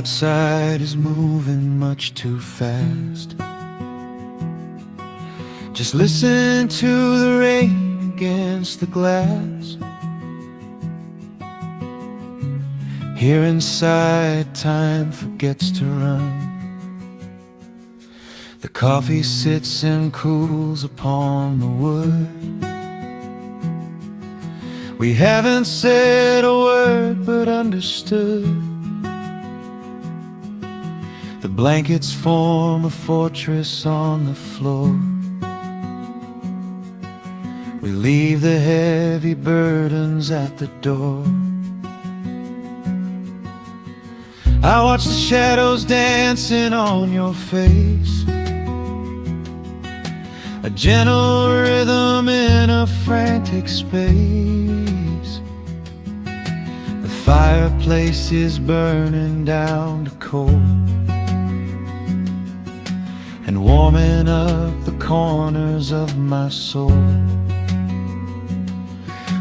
outside is moving much too fast. Just listen to the rain against the glass. Here inside, time forgets to run. The coffee sits and cools upon the wood. We haven't said a word but understood. The blankets form a fortress on the floor. We leave the heavy burdens at the door. I watch the shadows dancing on your face, a gentle rhythm in a frantic space. The fireplace is burning down to coal and warming up the corners of my soul.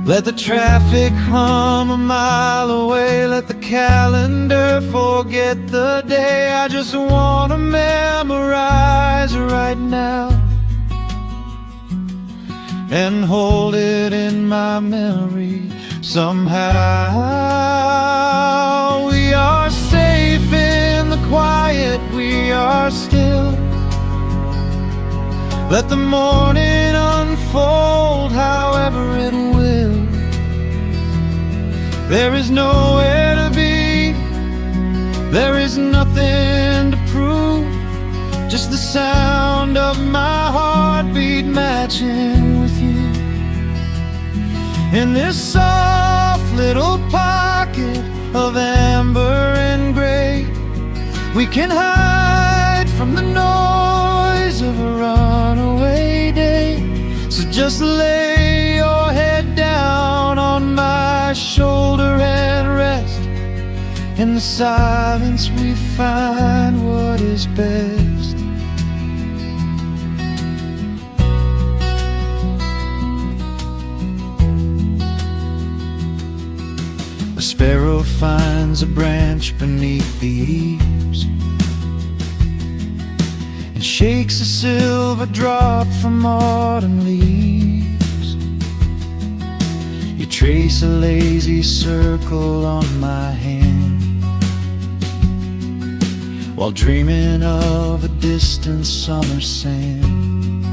Let the traffic hum a mile away, let the calendar forget the day. I just want to memorize right now and hold it in my memory somehow. We are safe in the quiet, we are still. Let the morning unfold however it will. There is nowhere to be, there is nothing to prove, just the sound of my heartbeat matching with you. In this soft little pocket of amber and gray, we can hide from the noise of a runaway day. So just lay your head down on my shoulder and rest. In the silence we find what is best. A sparrow finds a branch beneath the eaves and shakes a silver drop from autumn leaves. You trace a lazy circle on my hand while dreaming of a distant summer sand.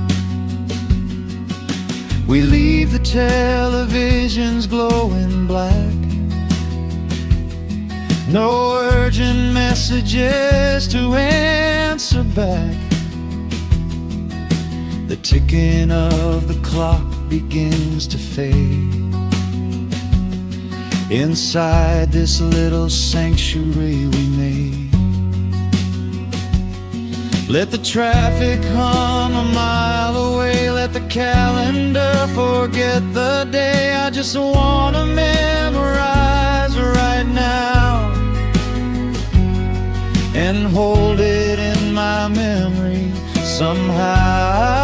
We leave the televisions glowing black, no urgent messages to answer back. The ticking of the clock begins to fade inside this little sanctuary we made. Let the traffic hum a mile away, let the calendar forget the day. I just want to memorize right now and hold it in my memory somehow.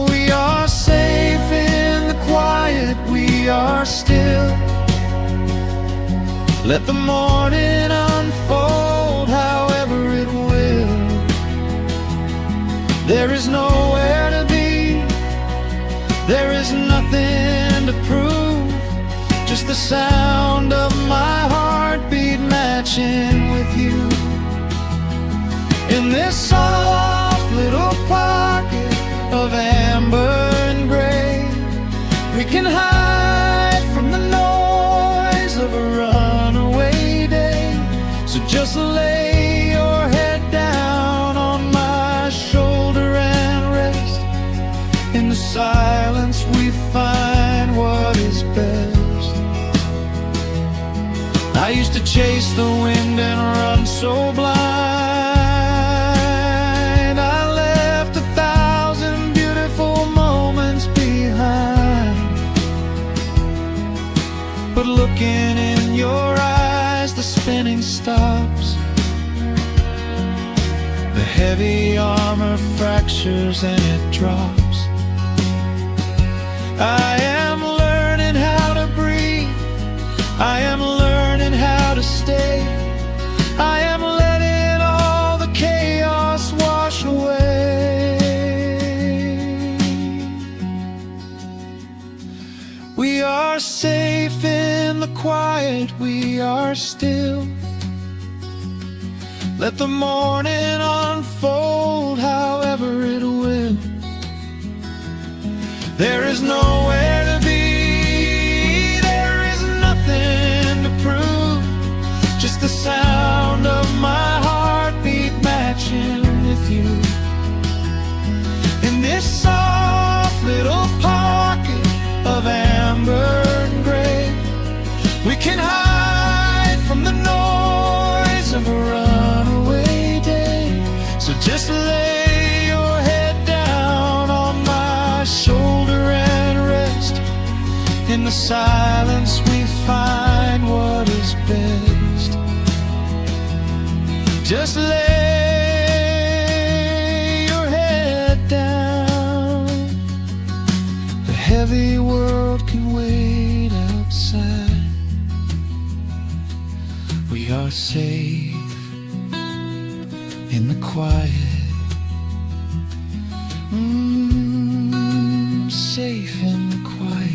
We are safe in the quiet, we are still. Let the morning unfold however it will. There is nowhere to be, there is nothing to prove, just the sound of my heartbeat matching with you. In this soft little pocket of amber and gray, we can hide from the noise of a runaway day. So just lay your head down on my shoulder and rest. In the silence we find what is best. I used to chase the wind and run so blind. I left 1,000 beautiful moments behind. But looking in your eyes, the spinning stops. The heavy armor fractures and it drops. I am learning how to breathe, I am learning how to stay. Let the morning unfold however it will. There is nowhere to be, there is nothing to prove, just the sound of my heartbeat matching with you. In this soft little pocket of amber and gray, we can hide from the noise of a runaway day. So just lay your head down on my shoulder and rest. In the silence we find what is best. Just lay your head down. The heavy world can wait outside. We are safe in the quiet. Safe in the quiet.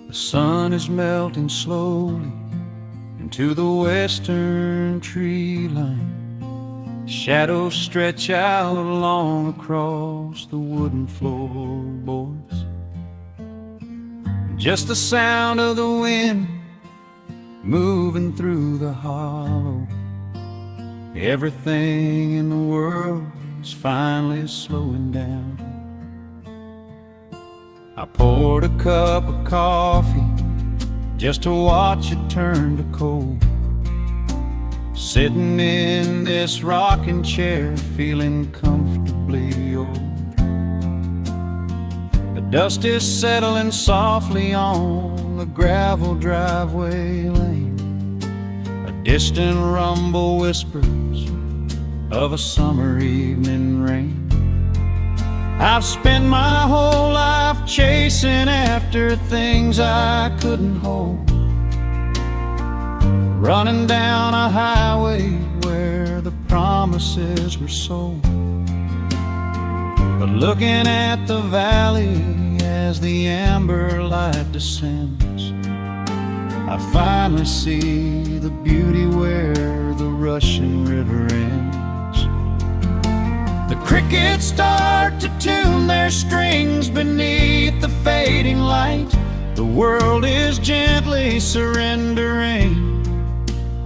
The sun is melting slowly into the western tree line. Shadows stretch out long across the wooden floorboards. Just the sound of the wind moving through the hollow. Everything in the world is finally slowing down. I poured a cup of coffee just to watch it turn to cold. Sitting in this rocking chair, feeling comfortably old. The dust is settling softly on the gravel driveway lane. A distant rumble whispers of a summer evening rain. I've spent my whole life chasing after things I couldn't hold, running down a highway where the promises were sold. But looking at the valley as the amber light descends, I finally see the beauty where the rushing river ends. The crickets start to tune their strings beneath the fading light. The world is gently surrendering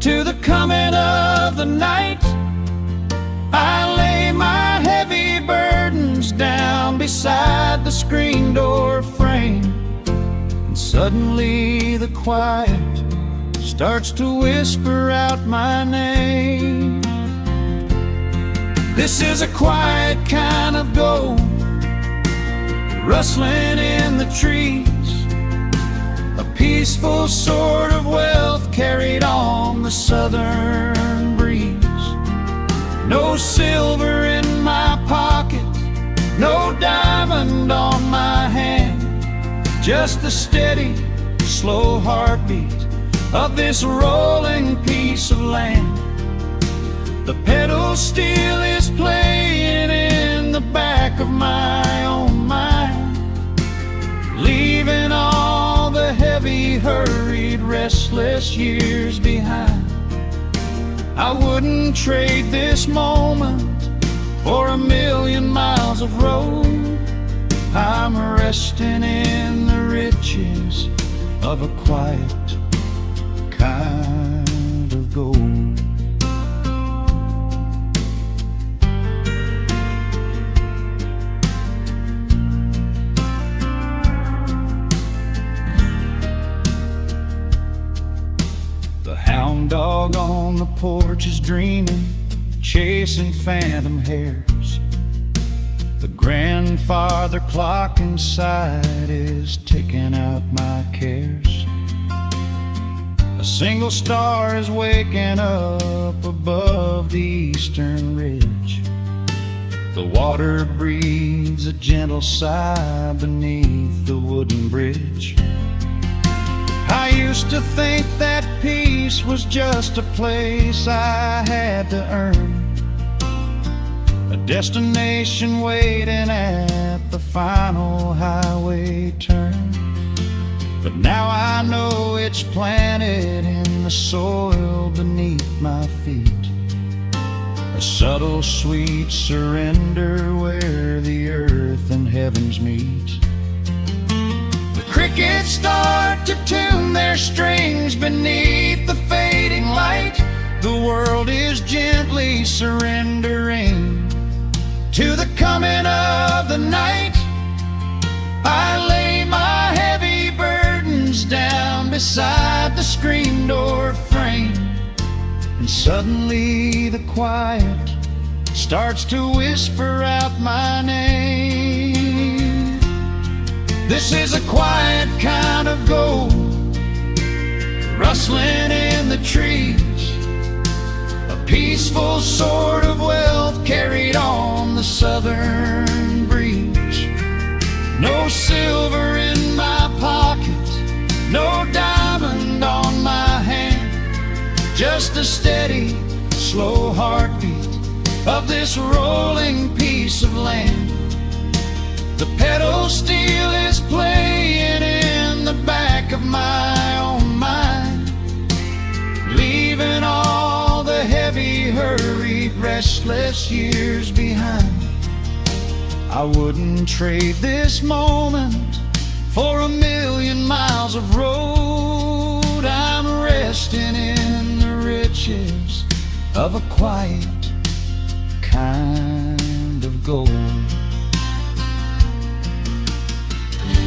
to the coming of the night. I lay my heavy burdens down beside the screen door frame, and suddenly the quiet starts to whisper out my name. This is a quiet kind of gold, rustling in the trees, a peaceful sort of wealth carried on the southern breeze. No silver in my pocket, no diamond on my hand, just the steady, slow heartbeat of this rolling piece of land. The pedal steel is playing in the back of my own mind, leaving all the heavy, hurried, restless years behind. I wouldn't trade this moment for 1,000,000 miles of road. I'm resting in the riches of a quiet kind of gold. Hound dog on the porch is dreaming, chasing phantom hares. The grandfather clock inside is ticking out my cares. A single star is waking up above the eastern ridge. The water breathes a gentle sigh beneath the wooden bridge. I used to think that peace was just a place I had to earn, a destination waiting at the final highway turn. But now I know it's planted in the soil beneath my feet, a subtle sweet surrender where the earth and heavens meet. The crickets start to tune their strings beneath the fading light. The world is gently surrendering to the coming of the night. I lay my heavy burdens down beside the screen door frame, and suddenly the quiet starts to whisper out my name. This is a quiet kind of gold, rustling in the trees, a peaceful sort of wealth carried on the southern breeze. No silver in my pocket, no diamond on my hand, just the steady, slow heartbeat of this rolling piece of land. The pedal steel is playing in the back of my own mind, leaving all the heavy, hurried, restless years behind. I wouldn't trade this moment for 1,000,000 miles of road. I'm resting in the riches of a quiet kind of gold.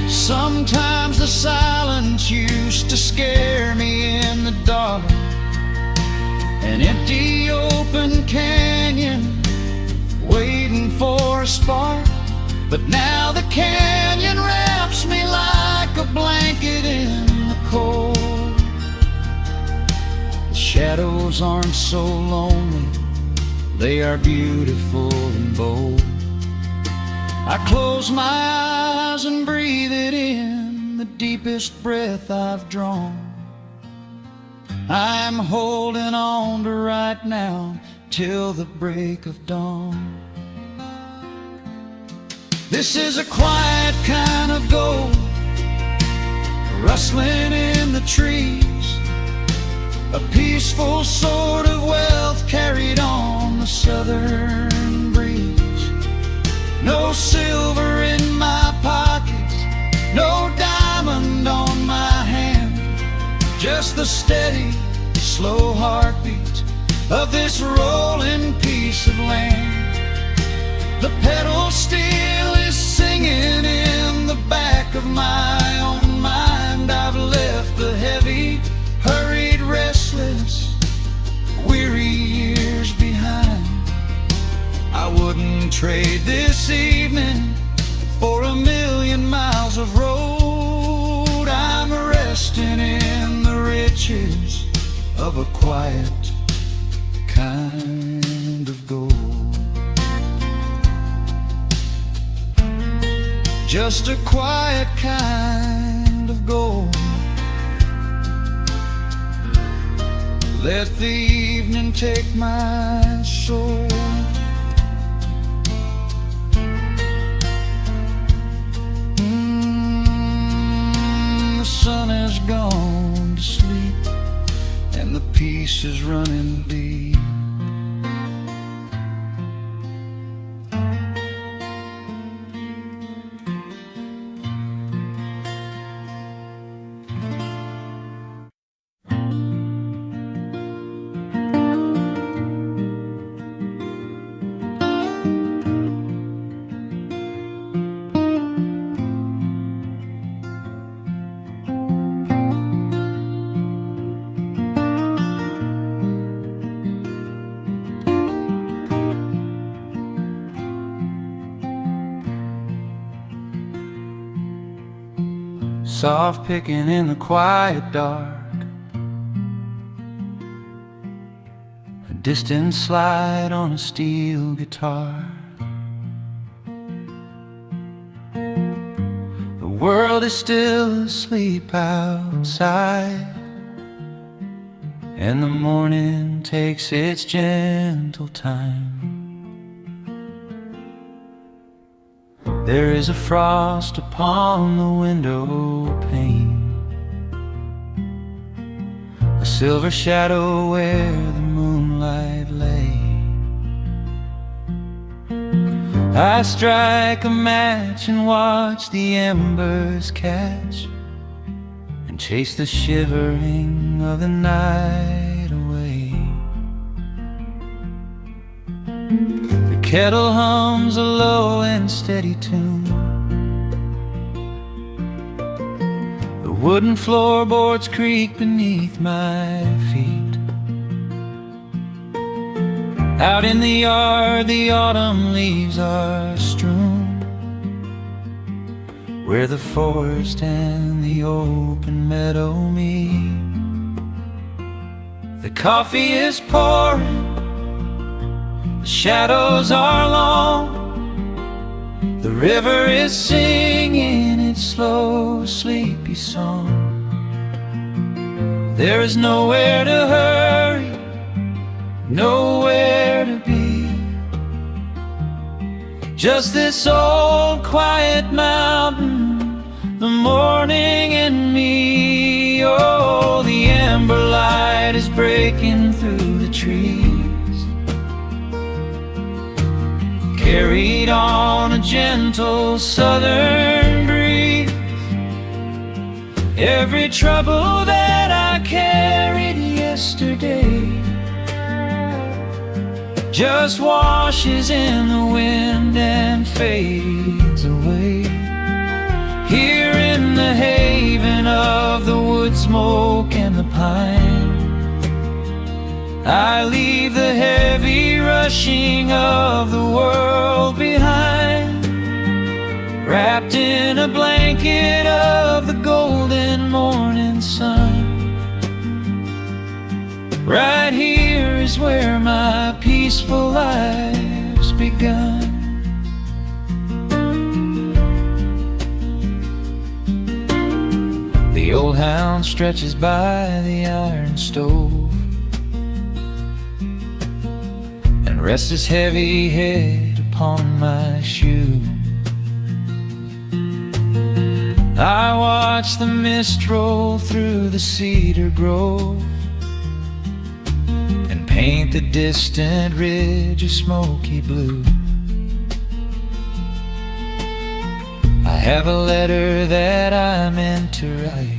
Sometimes the silence used to scare me in the dark, an empty open canyon waiting for a spark. But now the canyon wraps me like a blanket in the cold. The shadows aren't so lonely, they are beautiful and bold. I close my eyes and breathe it in, the deepest breath I've drawn. I'm holding on to right now till the break of dawn. This is a quiet kind of gold, rustling in the trees, a peaceful sort of wealth carried on the southern breeze. No silver in my pocket, no diamond on my hand, just the steady, slow heartbeat of this rolling piece of land. The pedal steel is singing in the back of my own mind. I've left the heavy, hurried, restless, weary years behind. I wouldn't trade this evening for 1,000,000 miles of road. I'm resting in the riches of a quiet kind of gold. Just a quiet kind of gold. Let the evening take my soul. The sun has gone to sleep and the peace is running deep. Soft picking in the quiet dark, a distant slide on a steel guitar. world is still asleep outside, and the morning takes its gentle time. There is a frost upon the window pane, a silver shadow where the moonlight lay. I strike a match and watch the embers catch, and chase the shivering of the night away. The kettle hums a low and steady tune, the wooden floorboards creak beneath my feet. Out in the yard, the autumn leaves are strewn, where the forest and the open meadow meet. The coffee is pouring, the shadows are long, the river is singing its slow, sleepy song. There is nowhere to hurry, nowhere to be, just this old quiet mountain, the morning and me. Oh, the ember light is breaking through the trees, carried on a gentle southern breeze. Every trouble that I carried yesterday just washes in the wind and fades away. Here in the haven of the wood smoke and the pine, I leave the heavy rushing of the world behind, wrapped in a blanket of the golden morning sun. Right here is where my peaceful life's begun. The old hound stretches by the iron stove and rests his heavy head upon my shoe. I watch the mist roll through the cedar grove, paint the distant ridge a smoky blue. I have a letter that I meant to write,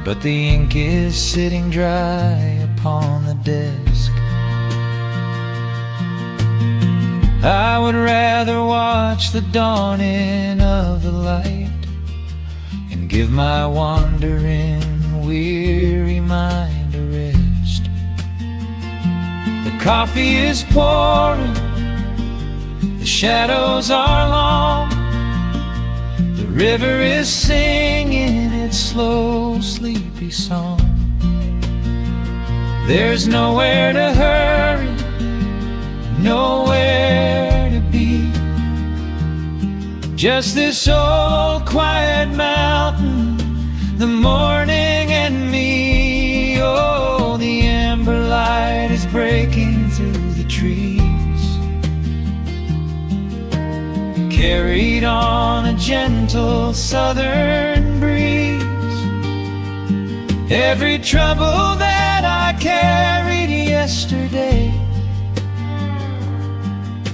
but the ink is sitting dry upon the desk. I would rather watch the dawning of the light and give my wandering, weary mind a rest. The coffee is pouring, the shadows are long, the river is singing its slow, sleepy song. There's nowhere to hurry, nowhere to be, just this old quiet mountain, the morning and me. Oh, the ember light is breaking through the trees, carried on a gentle southern breeze. Every trouble that I carried yesterday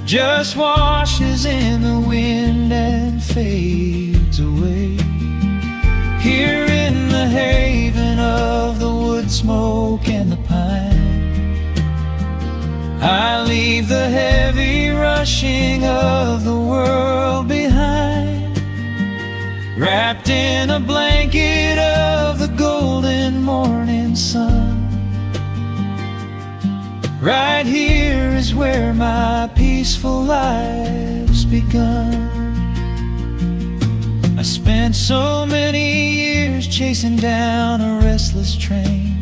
just washes in the wind and fades away. Here in the haven of the wood smoke and the pine, I leave the heavy rushing of the world behind, wrapped in a blanket of the golden morning sun. Right here is where my peaceful life's begun. I spent so many years chasing down a restless train,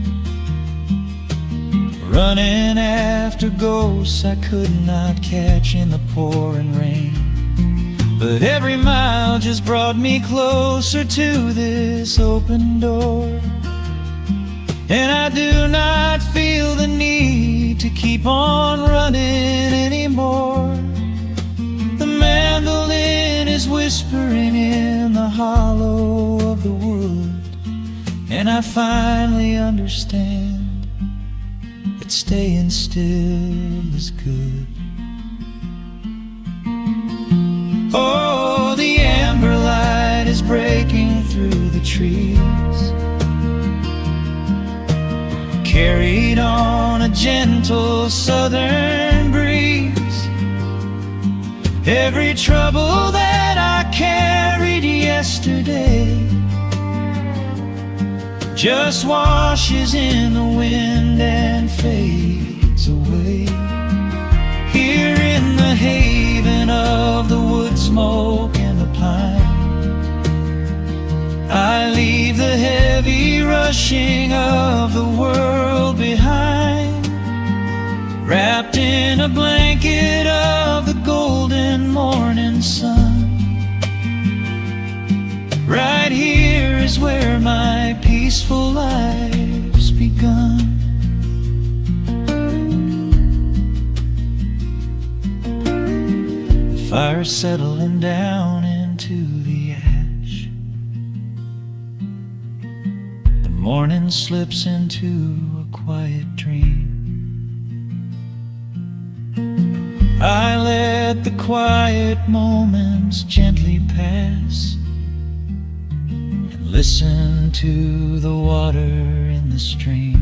running after ghosts I could not catch in the pouring rain. But every mile smile just brought me closer to this open door, and I do not feel the need to keep on running anymore. The mandolin is whispering in the hollow of the wood, and I finally understand that staying still is good. Oh, the amber light is breaking through the trees, carried on a gentle southern breeze. Every trouble that I carried yesterday just washes in the wind and fades away. Here in the haven of the wood smoke and the pine, I leave the heavy rushing of the world behind, wrapped in a blanket of the golden morning sun. Right here is where my peaceful life's begun. The fire's settling down into the ash. The morning slips into a quiet dream. I let the quiet moments gently pass and listen to the water in the stream.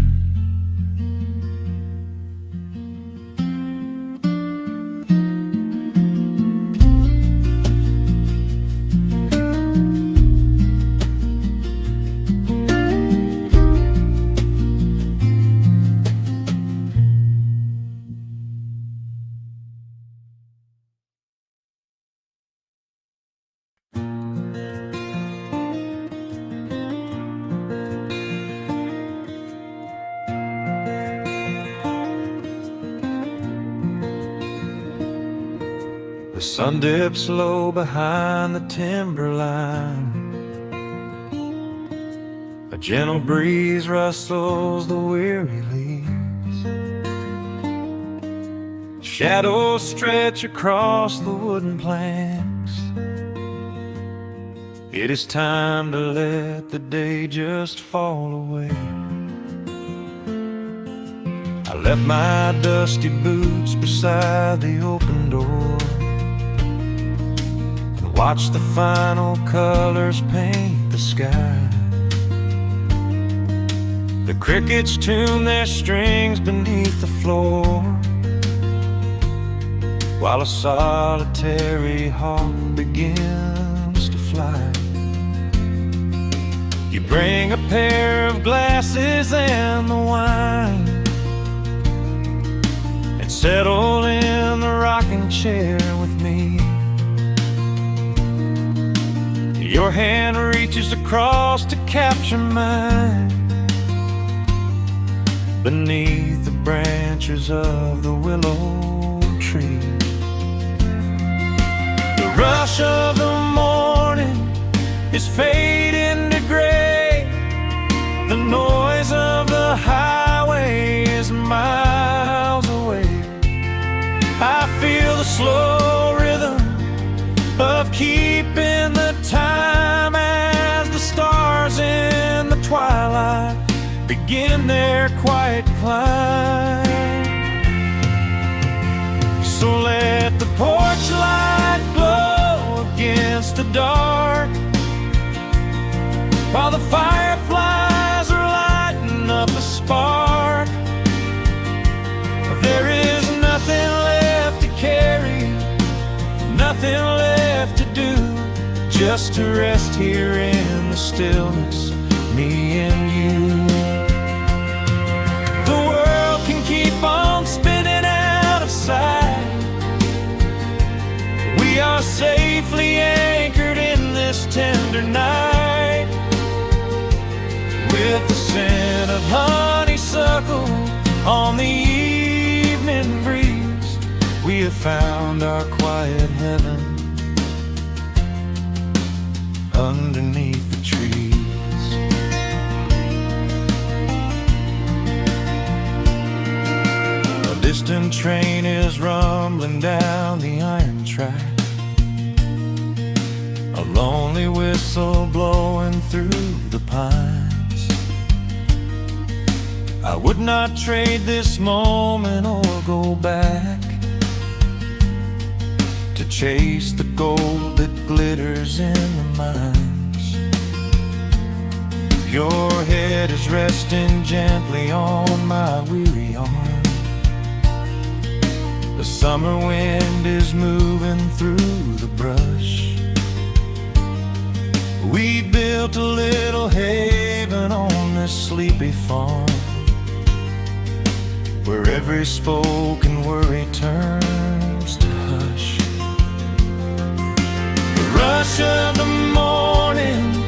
The sun dips low behind the timberline. A gentle breeze rustles the weary leaves. Shadows stretch across the wooden planks. It is time to let the day just fall away. I left my dusty boots beside the open door, watch the final colors paint the sky. The crickets tune their strings beneath the floor, while a solitary hawk begins to fly. You bring a pair of glasses and the wine, and settle in the rocking chair with me. Your hand reaches across to capture mine beneath the branches of the willow tree. The rush of the morning is fading to gray. The noise of the highway is miles away. I feel the slow rhythm of keeping the time as the stars in the twilight begin their quiet climb. So let the porch light glow against the dark, while the fireflies are lighting up a spark. There is nothing left to carry, nothing left to do, just to rest here in the stillness, me and you. The world can keep on spinning out of sight. We are safely anchored in this tender night, with the scent of honeysuckle on the evening breeze. We have found our quiet heaven. train is rumbling down the iron track, a lonely whistle blowing through the pines. I would not trade this moment or go back to chase the gold that glitters in the mines. Your head is resting gently on my weary arm. The summer wind is moving through the brush. We built a little haven on this sleepy farm, where every spoken worry turns to hush. The rush of the morning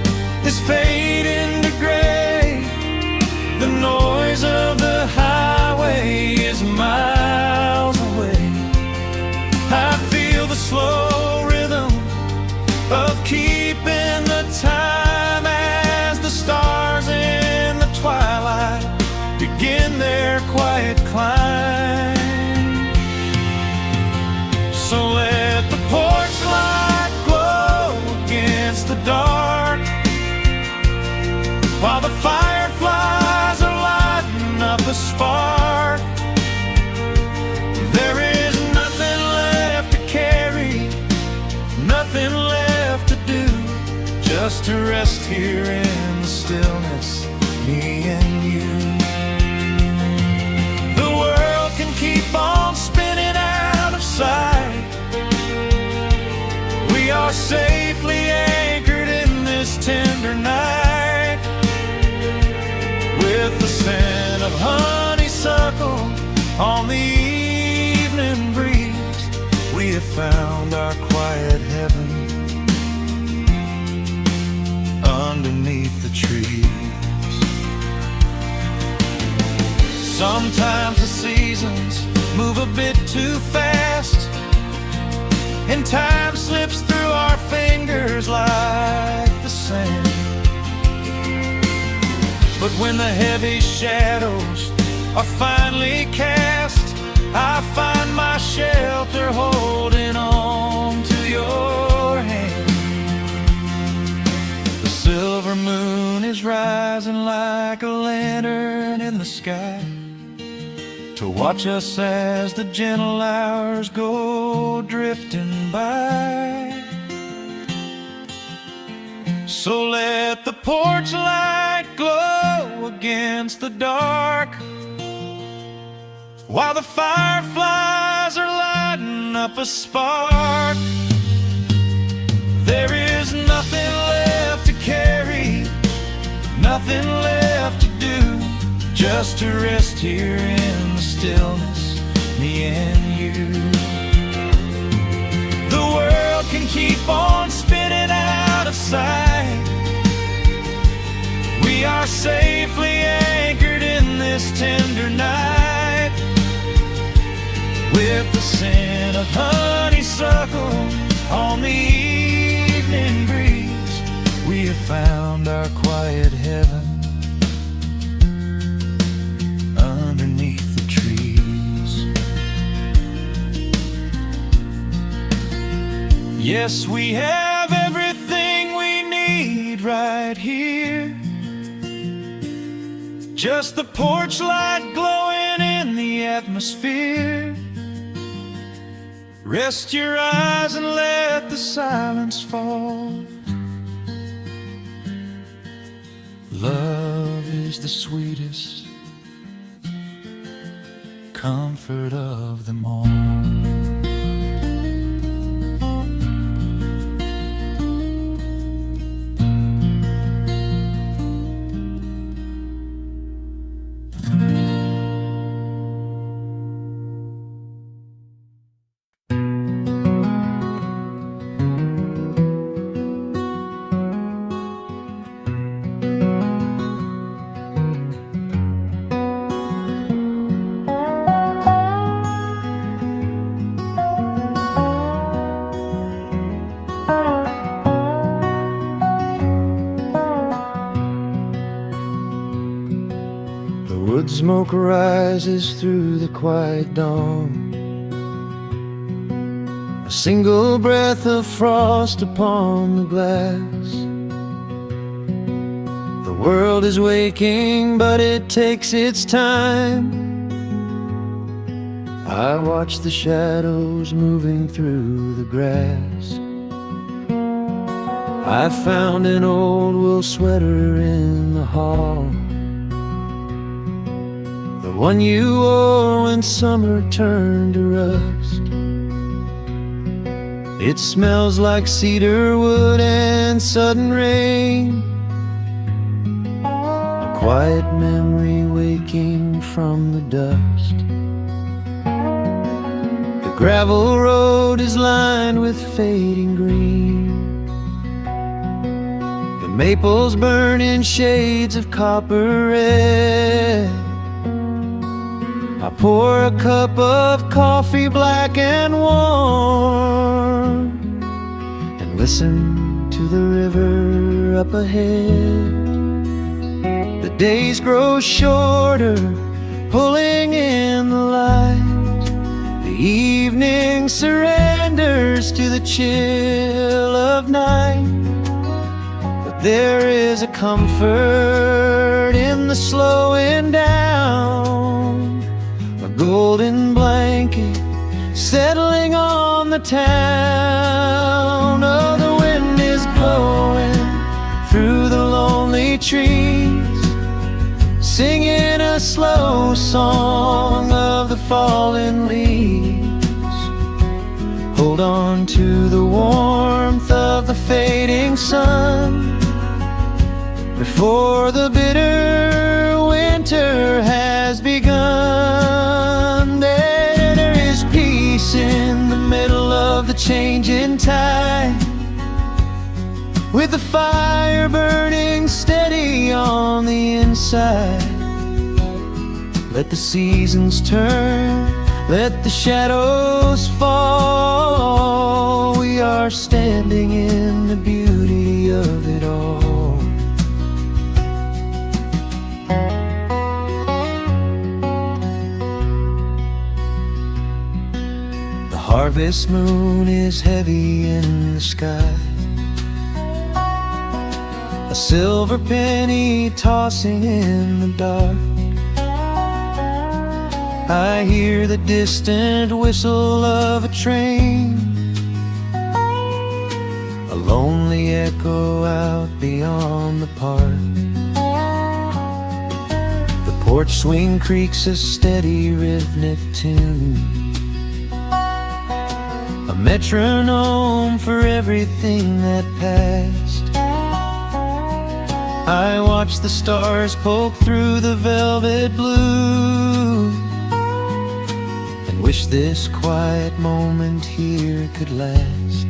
is fading to gray. The noise of the highway is miles away. I feel the slow rhythm of keeping the time as the stars in the twilight begin their quiet climb. So let the porch light glow against the dark, while the fireflies are lighting up a spark. There is nothing left to carry, nothing left to do, just to rest here in the stillness, me and you. The world can keep on spinning out of sight. We are safely anchored in this tender night, with the scent of honeysuckle on the evening breeze. We have found our quiet heaven underneath the trees. Sometimes the seasons move a bit too fast, and time slips through our fingers like the sand. But when the heavy shadows are finally cast, I find my shelter holding on to your hand. The silver moon is rising like a lantern in the sky, to watch us as the gentle hours go drifting by. So let the porch light glow against the dark, while the fireflies are lighting up a spark. There is nothing left to carry, nothing left to do, just to rest here in the stillness, me and you. The world can keep on spinning out of sight. We are safely anchored in this tender night, with the scent of honeysuckle on the evening breeze. We have found our quiet heaven underneath the trees. Yes, we have everything we need right here, just the porch light glowing in the atmosphere. Rest your eyes and let the silence fall. Love is the sweetest comfort of them all. Wood smoke rises through the quiet dawn. single breath of frost upon the glass. The world is waking, but it takes its time. I watch the shadows moving through the grass. I found an old wool sweater in the hall, the one you wore when summer turned to rust. It smells like cedar wood and sudden rain, a quiet memory waking from the dust. The gravel road is lined with fading green, the maples burn in shades of copper red. I pour a cup of coffee black and warm, and listen to the river up ahead. The days grow shorter, pulling in the light. The evening surrenders to the chill of night. But there is a comfort in the slowing down, a golden blanket settling on the town. Oh, the wind is blowing through the lonely trees, singing a slow song of the fallen leaves. Hold on to the warmth of the fading sun before the bitter winter has begun. There is peace in the middle of the changing tide, with the fire burning steady on the inside. Let the seasons turn, let the shadows fall. We are standing in the beauty of it all. The harvest moon is heavy in the sky, a silver penny tossing in the dark. I hear the distant whistle of a train, a lonely echo out beyond the park. The porch swing creaks a steady rhythmic tune, a metronome for everything that passed. I watch the stars poke through the velvet blue, and wish this quiet moment here could last.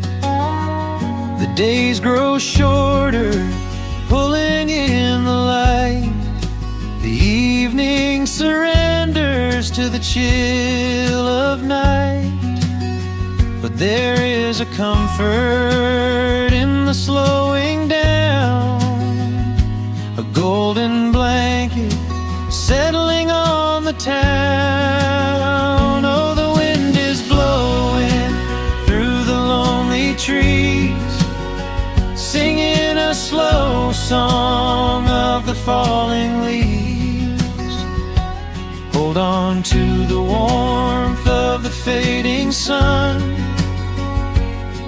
The days grow shorter, pulling in the light. The evening surrenders to the chill of night. But there is a comfort in the slowing down, a golden blanket settling on the town. Oh, the wind is blowing through the lonely trees, singing a slow song of the falling leaves. Hold on to the warmth of the fading sun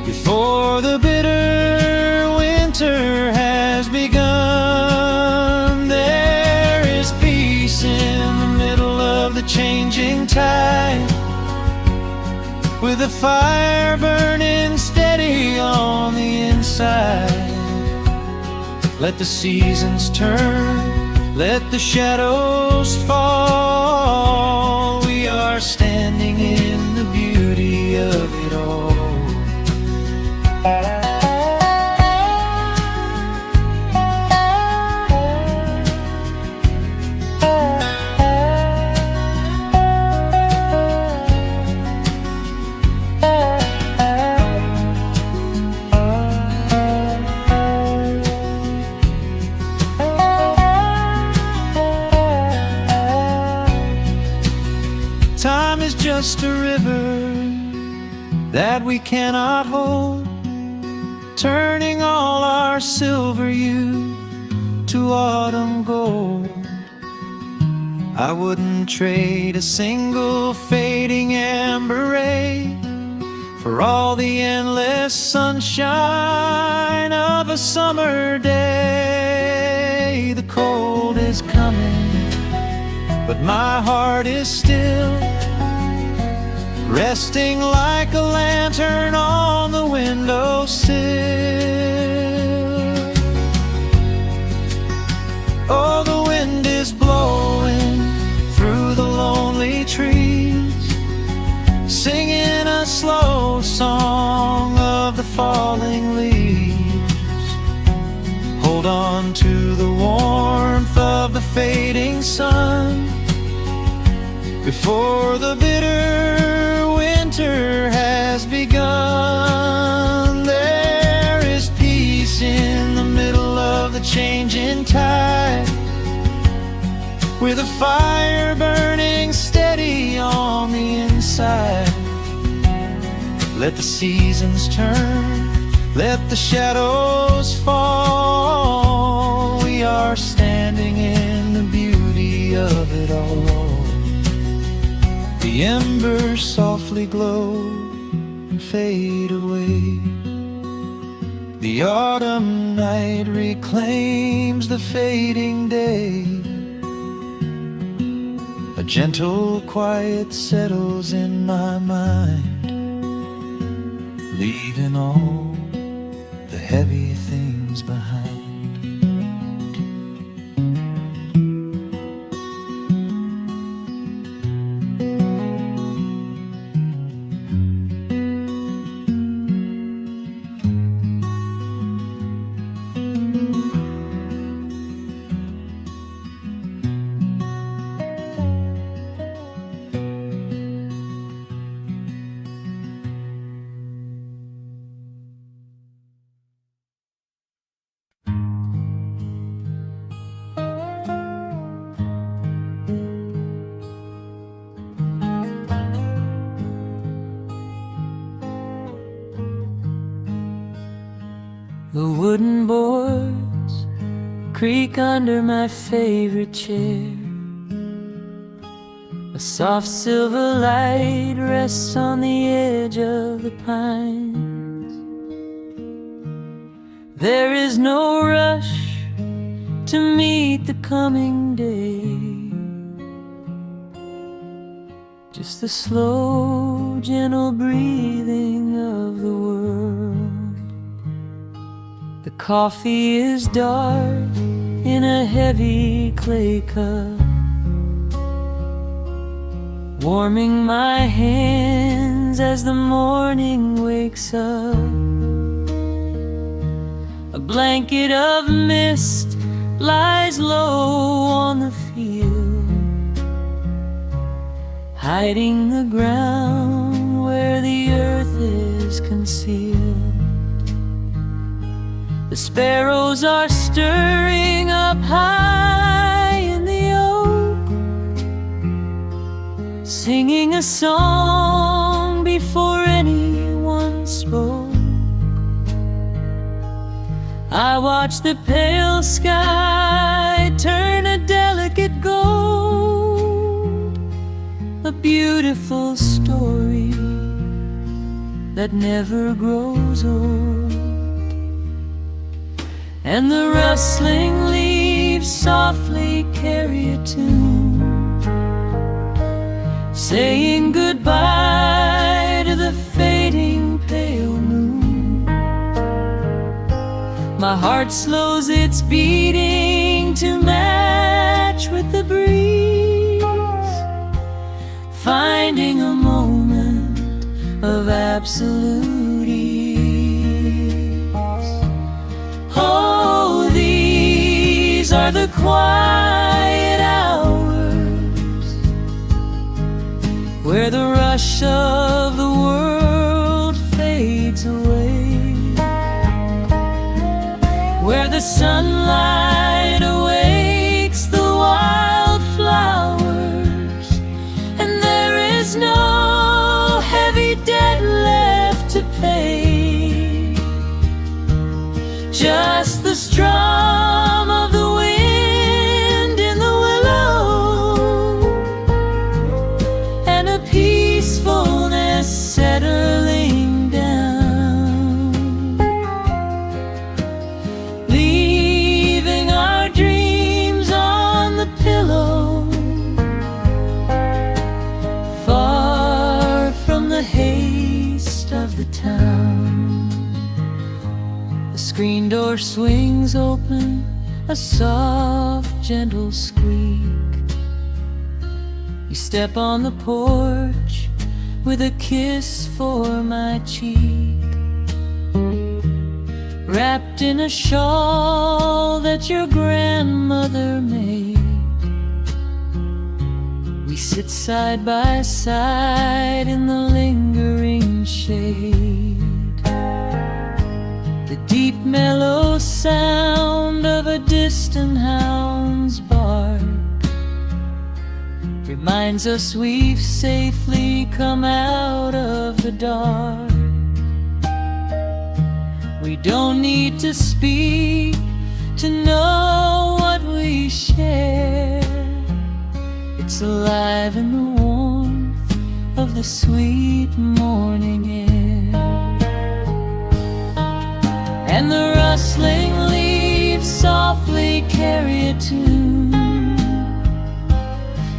before the bitter winter has begun. There is peace in the middle of the changing tide, with a fire burning steady on the inside. Let the seasons turn, let the shadows fall. We are standing in the beauty of it all. Time is just a river that we cannot hold, turning all our silver youth to autumn gold. I wouldn't trade a single fading amber ray for all the endless sunshine of a summer day. The cold is coming, but my heart is still resting like a lantern on the windowsill. Oh, the wind is blowing through the lonely trees, singing a slow song of the falling leaves. Hold on to the warmth of the fading sun before the bitter winter has begun. There is peace in the middle of the changing tide, with a fire burning steady on the inside. Let the seasons turn, let the shadows fall. We are standing in the beauty of it all. The embers softly glow and fade away. The autumn night reclaims the fading day. A gentle quiet settles in my mind, leaving all the heavy things behind. The wooden boards creak under my favorite chair. A soft silver light rests on the edge of the pines. There is no rush to meet the coming day, just the slow, gentle breathing of the world. The coffee is dark in a heavy clay cup, warming my hands as the morning wakes up. A blanket of mist lies low on the field, hiding the ground where the earth is concealed. The sparrows are stirring up high in the oak, singing a song before anyone spoke. I watch the pale sky turn a delicate gold, a beautiful story that never grows old. And the rustling leaves softly carry a tune, saying goodbye to the fading pale moon. My heart slows its beating to match with the breeze, finding a moment of absolute ease. Oh, these are the quiet hours where the rush of the world fades away, where the sunlight awakes the wildflowers, and there is no heavy debt left just the strum of the wind in the willow, and a peacefulness settling down, leaving our dreams on the pillow, far from the haste of the town. The screen door swings open, a soft, gentle squeak. You step on the porch with a kiss for my cheek, wrapped in a shawl that your grandmother made. We sit side by side in the lingering shade. The deep mellow sound of a distant hound's bark reminds us we've safely come out of the dark. We don't need to speak to know what we share. It's alive in the warmth of the sweet morning air, and the rustling leaves softly carry a tune,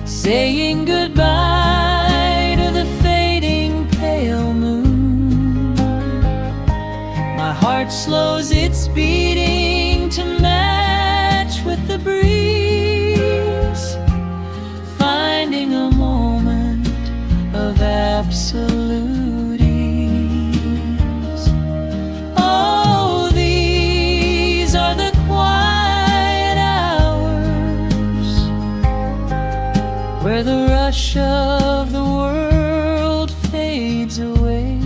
saying goodbye to the fading pale moon. My heart slows its beating to match with the breeze, finding a moment of absolute ease. Oh, these are the quiet hours where the rush of the world fades away,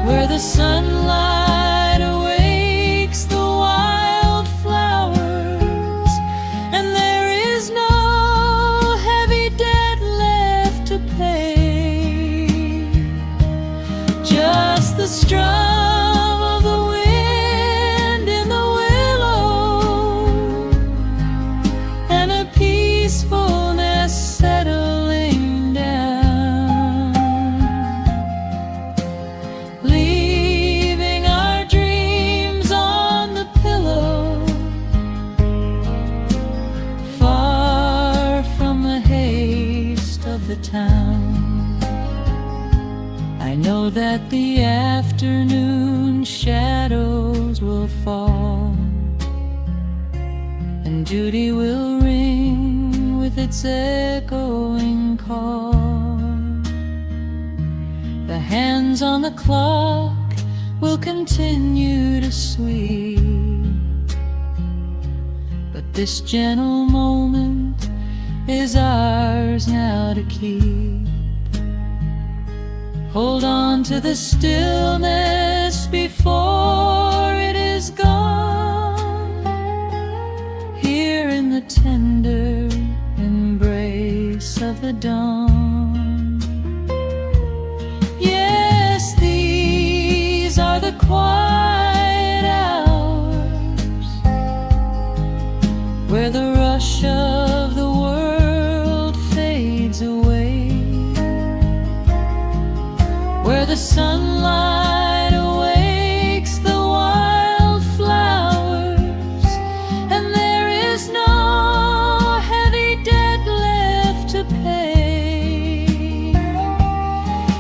where the sunlight awakes the wildflowers, and there is no heavy debt left to pay, just the strum of the wind in the willow, and a peacefulness settling down, leaving our dreams on the pillow, far from the haste of the town. I know that the afternoon shadows will fall, and duty will ring with its echoing call. The hands on the clock will continue to sweep, but this gentle moment is ours now to keep. Hold on to the stillness before it is gone, here in the tender embrace of the dawn. Yes, these are the quiet hours where the rush of the world fades away, where the sunlight awakes the wildflowers, and there is no heavy debt left to pay,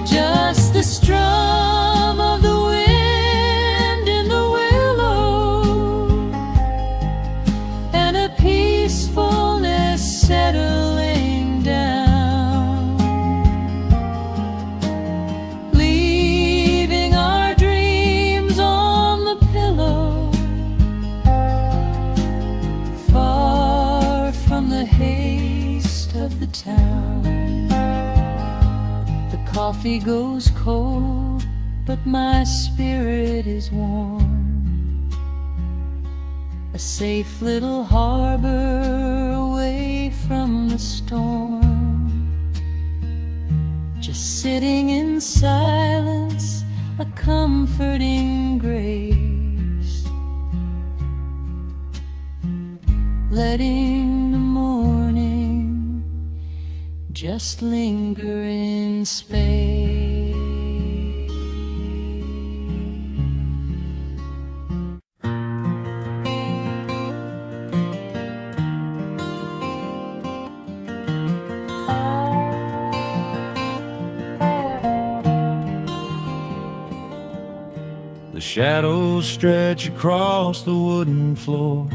just the strum of the wind in the willow, and a peacefulness settling down, leaving our dreams on the pillow, far from the haste of the town. The coffee goes cold, but my spirit is warm, a safe little harbor away from the storm, just sitting in silence, a comforting grace. forgetting the morning, just linger in space. The shadows stretch across the wooden floor.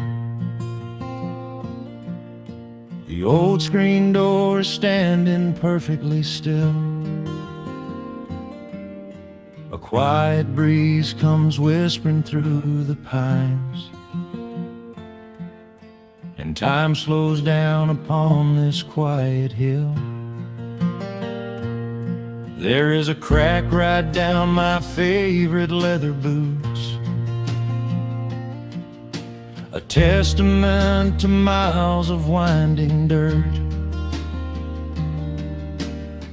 The old screen door is standing perfectly still. A quiet breeze comes whispering through the pines, and time slows down upon this quiet hill. There is a crack right down my favorite leather boots, a testament to miles of winding dirt.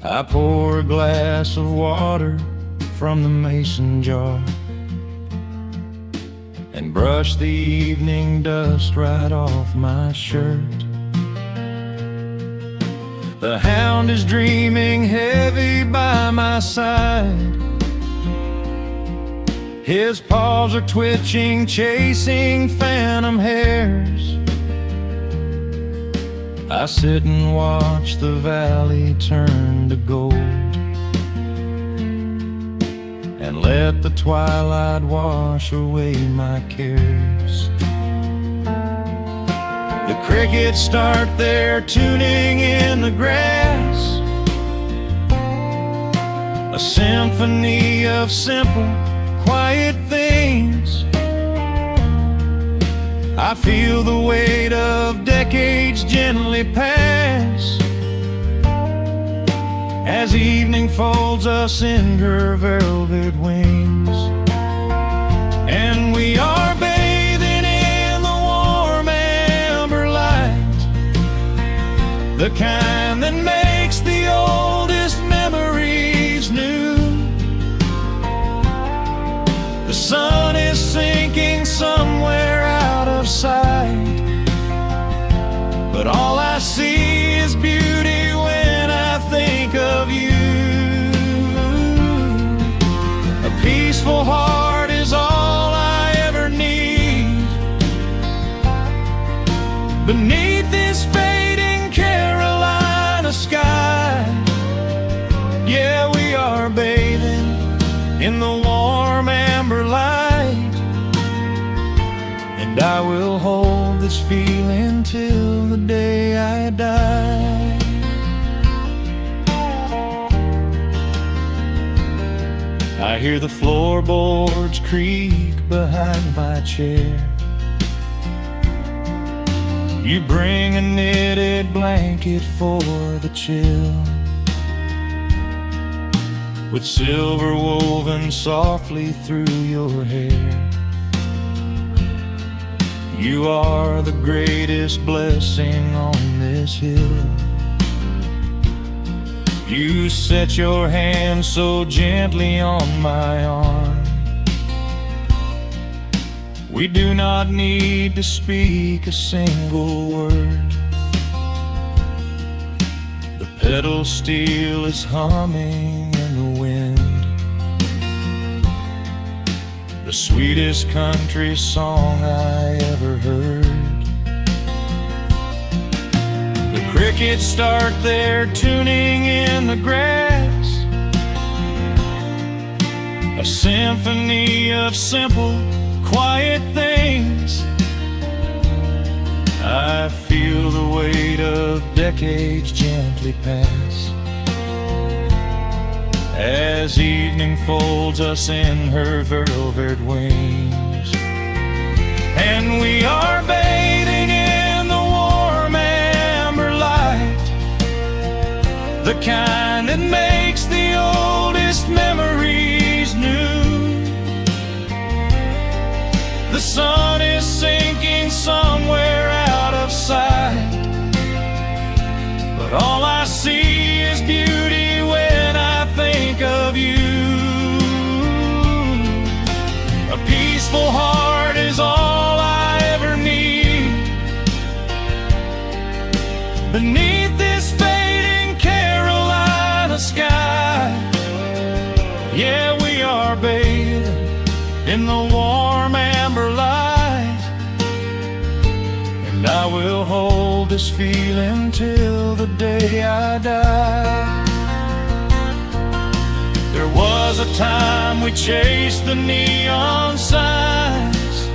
I pour a glass of water from the mason jar and brush the evening dust right off my shirt. The hound is dreaming heavy by my side. His paws are twitching, chasing phantom hares. I sit and watch the valley turn to gold, and let the twilight wash away my cares. The crickets start their tuning in the grass, a symphony of simple, quiet things. I feel the weight of decades gently pass, as evening folds us in her velvet wings. And we are bathing in the warm amber light, the kind that makes the oldest memories new. The sun is sinking somewhere out of sight, but all I see is beauty when I think of you. A peaceful heart is all I ever need beneath this fading Carolina sky. Yeah, we are bathing in the warm amber light, and I will hold this feeling till the day I die. I hear the floorboards creak behind my chair. You bring a knitted blanket for the chill, with silver woven softly through your hair. You are the greatest blessing on this hill. You set your hand so gently on my arm. We do not need to speak a single word. The pedal steel is humming in the wind, the sweetest country song I ever heard. The crickets start their tuning in the grass, a symphony of simple, quiet things. I feel the weight of decades gently pass, as evening folds us in her velvet wings. And we are bathing in the warm amber light, the kind that makes the oldest memories new. The sun is sinking somewhere out of sight, but all I see is beauty when I think of you. A peaceful heart is all I ever need in the warm amber light, and I will hold this feeling till the day I die. There was a time we chased the neon signs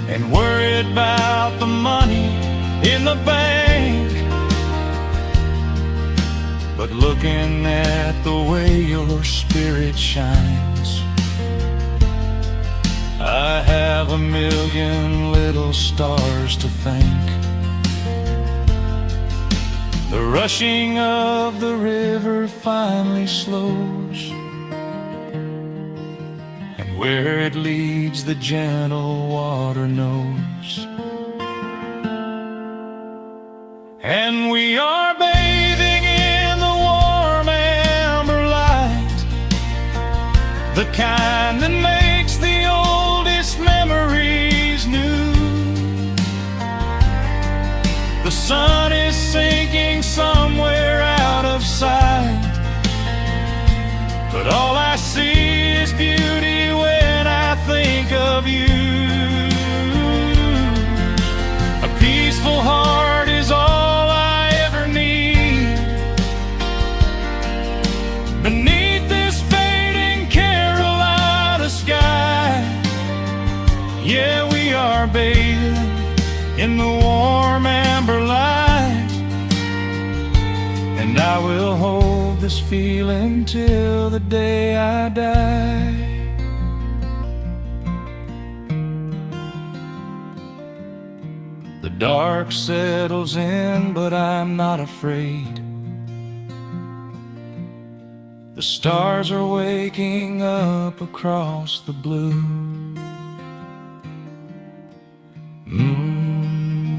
and worried about the money in the bank, but looking at the way your spirit shines, I have a million little stars to thank. The rushing of the river finally slows, and where it leads the gentle water knows. And we are bathing in the warm amber light, the kind that makes the oldest memories new. The sun is sinking somewhere out of sight, but all I see is beauty when I think of you. A peaceful heart is all I ever need. Beneath this fading Carolina sky, yeah, we are bathing in the warm amber light, and I will hold this feeling till the day I die. The dark settles in, but I'm not afraid. The stars are waking up across the blue.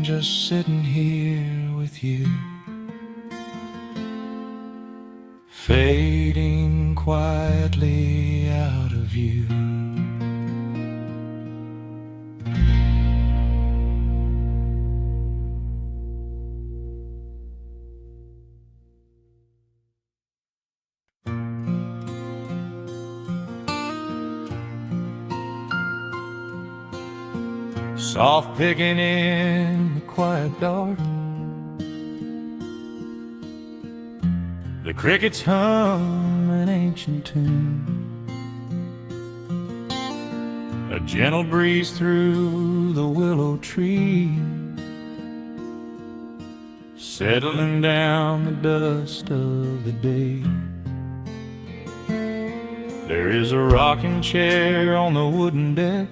Just sitting here with you, fading quietly out of view. Soft picking in the quiet dark, the crickets hum an ancient tune. A gentle breeze through the willow tree, settling down the dust of the day. There is a rocking chair on the wooden deck,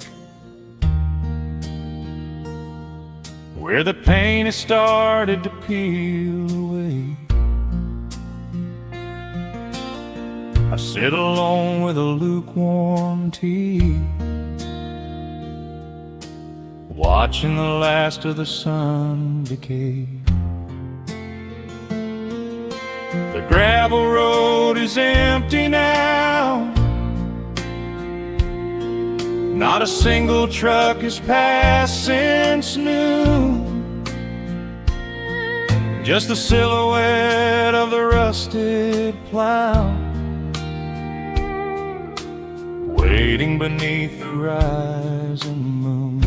where the paint has started to peel away. I sit alone with a lukewarm tea, watching the last of the sun decay. The gravel road is empty now, not a single truck has passed since noon. Just the silhouette of the rusted plow, waiting beneath the rising moon.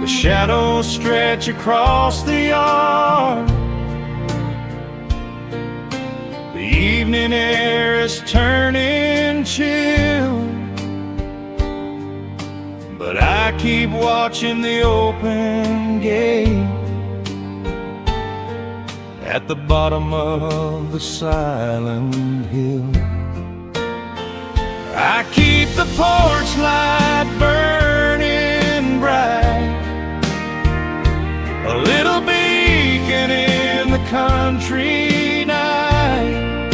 The shadows stretch across the yard, the evening air is turning chill, but I keep watching the open gate at the bottom of the silent hill. I keep the porch light burning bright, a little beacon in the country night,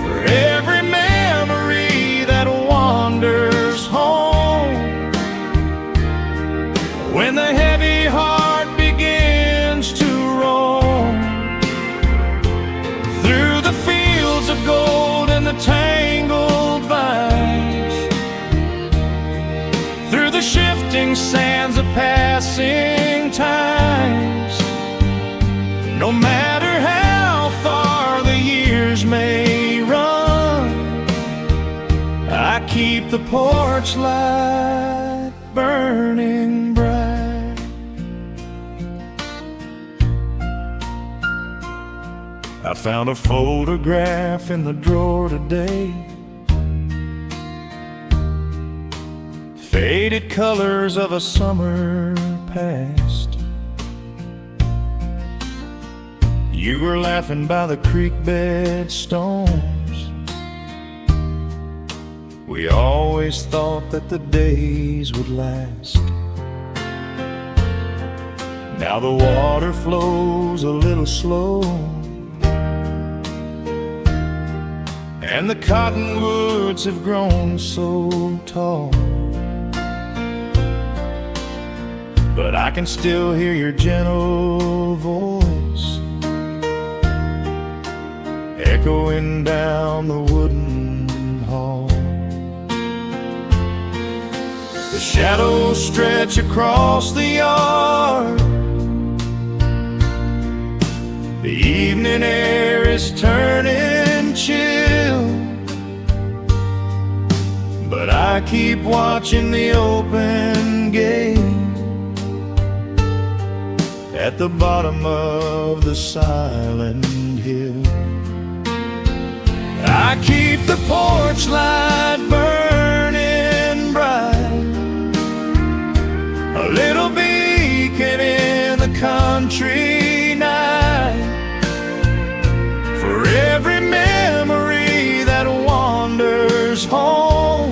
for every memory that wanders home. When the heavy heart begins to roam through the fields of gold and the tangled vines, through the shifting sands of passing times, no matter how far the years may run, I keep the porch light burning bright. I found a photograph in the drawer today, faded colors of a summer past. You were laughing by the creek bed stones. We always thought that the days would last. Now the water flows a little slow, and the cottonwoods have grown so tall. But I can still hear your gentle voice echoing down the wooden hall. The shadows stretch across the yard. The evening air is turning chill, but I keep watching the open gate at the bottom of the silent hill. I keep the porch light burning bright, a little beacon in the country night, for every memory that wanders home.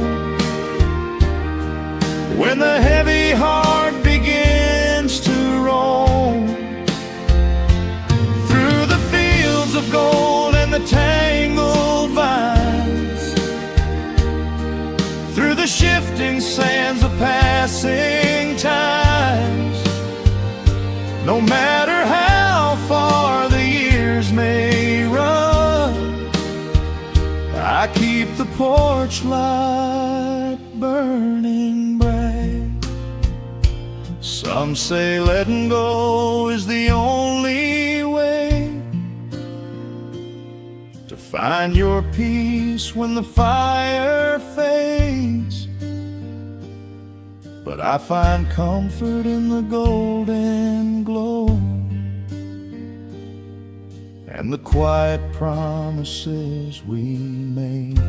When the heavy heart begins to roam through the fields of gold and the tangled vines, through the shifting sands of passing times, no matter how far the years may run, I keep the porch light burning bright. Some say letting go is the only way to find your peace when the fire fades, but I find comfort in the golden glow and the quiet promises we made.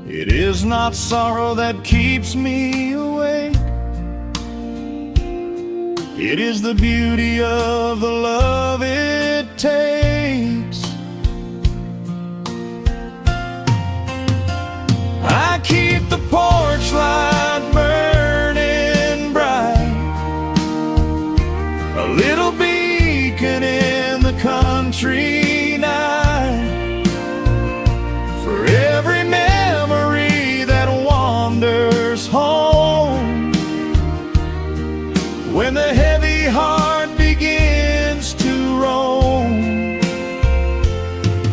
It is not sorrow that keeps me awake, it is the beauty of the love it takes. I keep the porch light burning bright, a little beacon in the country night, for every memory that wanders home. When the heavy heart begins to roam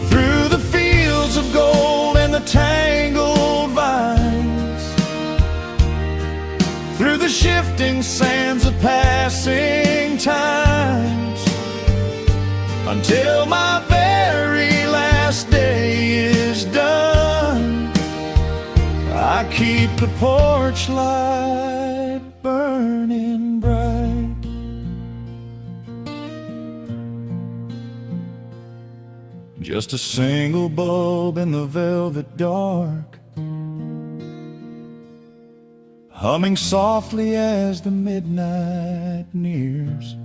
through the fields of gold and the tangled vines, through the shifting sands of passing times, until my very last day is done, I keep the porch light burning bright. Just a single bulb in the velvet dark, humming softly as the midnight nears.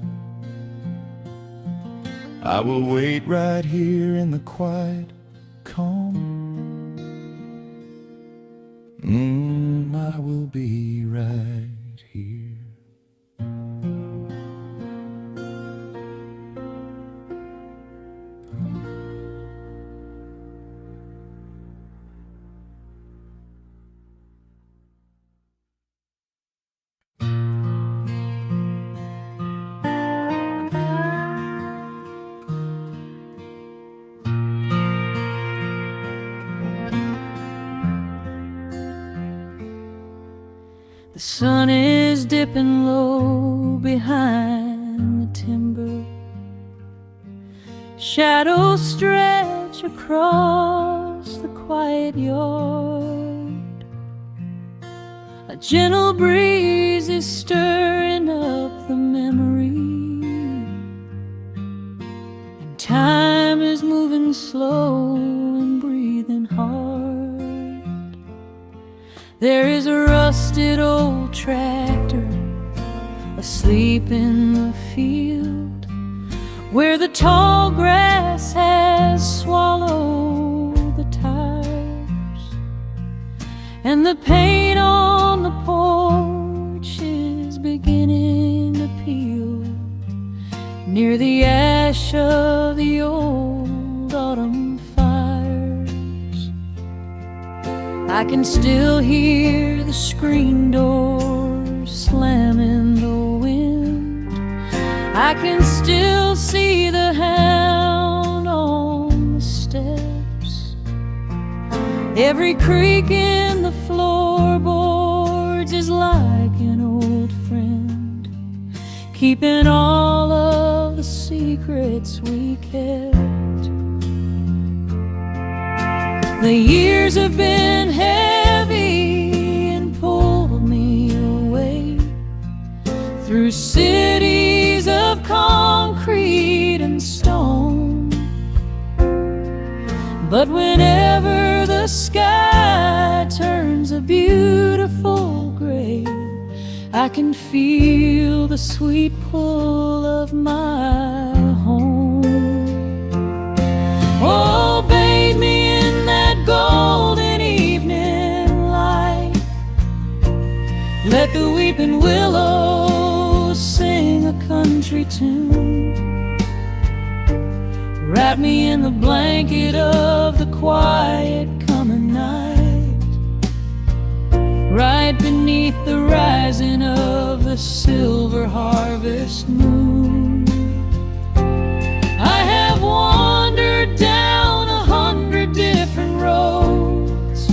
I will wait right here in the quiet calm. I will be right here. The sun is dipping low behind the timber. Shadows stretch across the quiet yard. A gentle breeze is stirring up the memory, and time is moving slow and breathing hard. There is a rusted old tractor asleep in the field, where the tall grass has swallowed the tires, and the paint on the porch is beginning to peel near the ash of the old autumn fires. I can still hear the screen door slam in the wind. I can still see the hound on the steps. Every creak in the floorboards is like an old friend, keeping all of the secrets we kept. The years have been heavy and pulled me away through cities of concrete and stone. But whenever the sky turns a beautiful gray, I can feel the sweet pull of my home. Oh, bathe me in that golden evening light. Let the weeping willows sing a country tune. Wrap me in the blanket of the quiet coming night, right beneath the rising of the silver harvest moon. I have wandered down 100 different roads,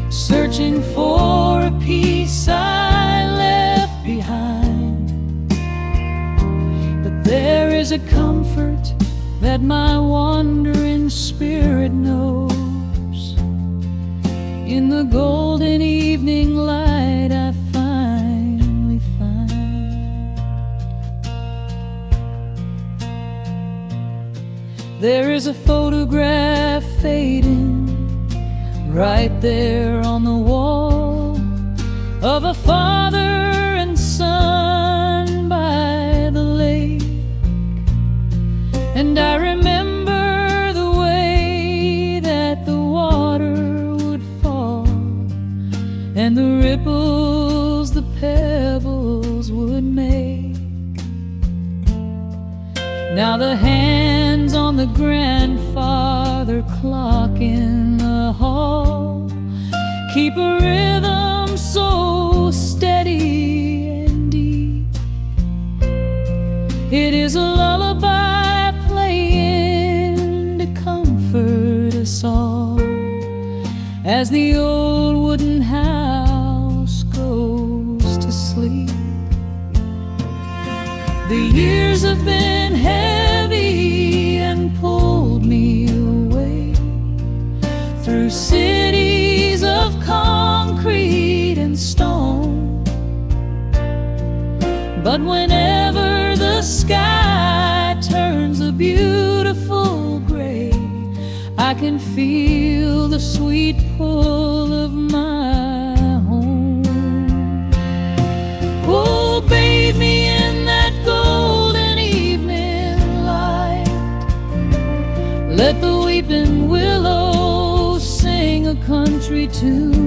searching for a piece I left behind. But there is a comfort that my wandering spirit knows. In the golden evening light I finally find. There is a photograph fading right there on the wall, of a father and son by the lake. And I remember the way that the water would fall, and the ripples the pebbles would make. Now the hands on the grandfather clock in the hall keep a rhythm so steady and deep. It is a lullaby playing to comfort us all, as the old wooden house goes to sleep. The years have been heavy and pulled me away through cities of concrete and stone. But whenever the sky turns a beautiful gray, I can feel the sweet pull of my home. Oh, bathe me in that golden evening light. Let the weeping willows sing a country tune.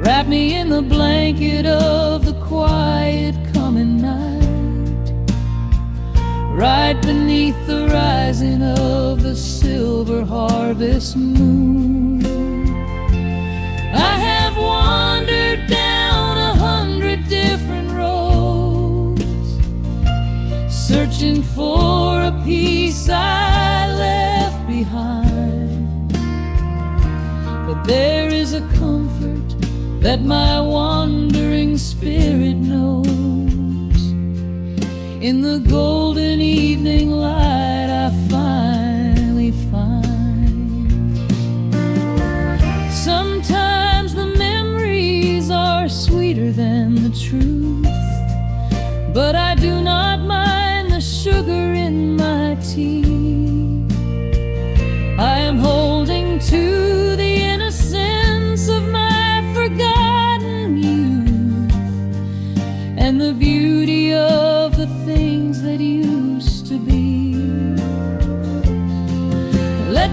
Wrap me in the blanket of the quiet coming night, right beneath the rising of the silver harvest moon. I have wandered down 100 different roads, searching for a piece I left behind. But there is a comfort that my wandering spirit knows. In the golden evening light I finally find.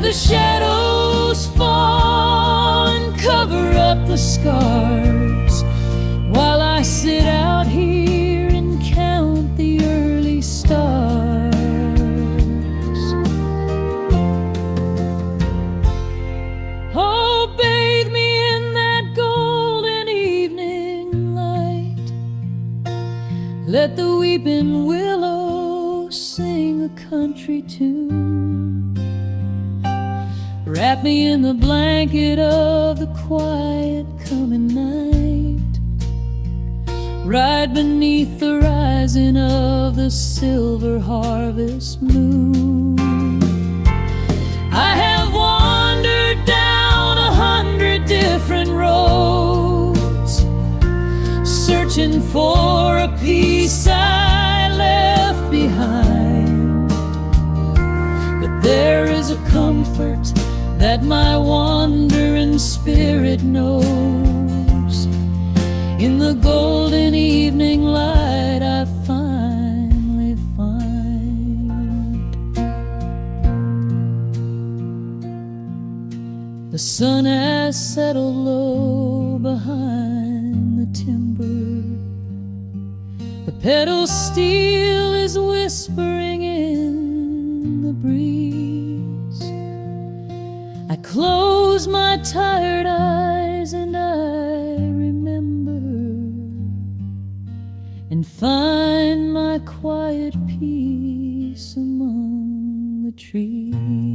the shadows fall and cover up the scars, while I sit out here and count the early stars. Oh, bathe me in that golden evening light. Let the weeping willow sing a country tune. Wrap me in the blanket of the quiet coming night, right beneath the rising of the silver harvest moon. I have wandered down 100 different roads, searching for a piece I left behind. But there is a comfort that my wandering spirit knows. In the golden evening light I finally find. The sun has settled low behind the timber. The pedal steel is whispering in the breeze. I close my tired eyes and I remember, and find my quiet peace among the trees.